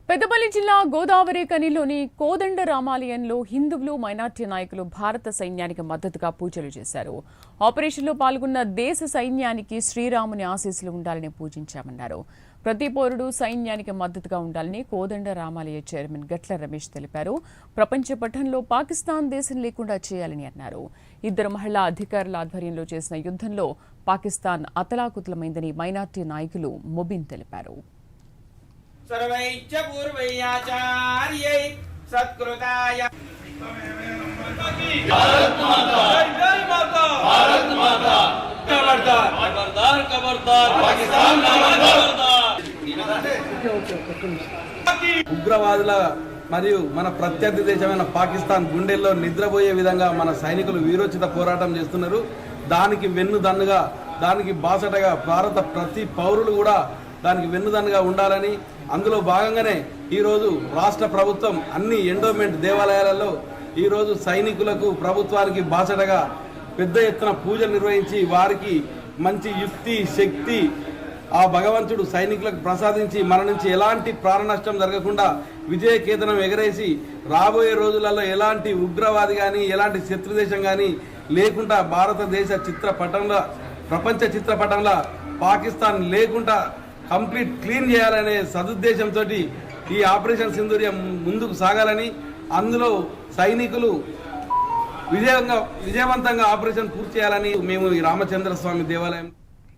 పెద్దపల్లి జిల్లా గోదావరి కనిలోని కోదండ రామాలయంలో హిందువులు మైనార్టీ నాయకులు భారత సైన్యానికి మద్దతుగా పూజలు చేశారు. ఆపరేషన్లో పాల్గొన్న దేశ సైన్యానికి శ్రీరాముని ఆశీస్సులు ఉండాలని పూజించామన్నారు. ప్రతి పౌరుడు సైన్యానికి మద్దతుగా ఉండాలని కోదండ రామాలయ చైర్మన్ గట్ల రమేష్ తెలిపారు. ప్రపంచ పటంలో పాకిస్తాన్ దేశం లేకుండా చేయాలని అన్నారు. ఇద్దరు మహిళా అధికారుల ఆధ్వర్యంలో చేసిన యుద్ధంలో పాకిస్తాన్ అతలాకుతలమైందని మైనార్టీ నాయకులు మొబిన్ తెలిపారు. सर्वैश्च पूर्वैयाचार्यै सत्कृताय भारत माता जय माता भारत माता खबरदार खबरदार खबरदार पाकिस्तान खबरदार ఉగ్రవాదుల మరియు మన ప్రత్యర్థి దేశమైన పాకిస్తాన్ గుండెల్లో నిద్రపోయే విధంగా మన సైనికులు వీరోచిత పోరాటం చేస్తున్నారు. దానికి వెన్నుదన్నుగా దానికి బాసటగా భారత ప్రతి పౌరులు కూడా దానికి వెన్నుదన్నుగా ఉండాలని, అందులో భాగంగానే ఈరోజు రాష్ట్ర ప్రభుత్వం అన్ని ఎండోమెంట్ దేవాలయాలలో ఈరోజు సైనికులకు ప్రభుత్వానికి బాసటగా పెద్ద ఎత్తున పూజలు నిర్వహించి వారికి మంచి యుక్తి శక్తి ఆ భగవంతుడు సైనికులకు ప్రసాదించి మన నుంచి ఎలాంటి ప్రాణ నష్టం జరగకుండా విజయకేతనం ఎగరేసి రాబోయే రోజులలో ఎలాంటి ఉగ్రవాది కానీ ఎలాంటి శత్రుదేశం కానీ లేకుండా భారతదేశ చిత్రపటంలో ప్రపంచ చిత్రపటంలో పాకిస్తాన్ లేకుండా కంప్లీట్ క్లీన్ చేయాలనే సదుద్దేశంతో ఈ ఆపరేషన్ సింధూరియం ముందుకు సాగాలని, అందులో సైనికులు విజయవంతంగా ఆపరేషన్ పూర్తి చేయాలని మేము ఈ రామచంద్ర స్వామి దేవాలయం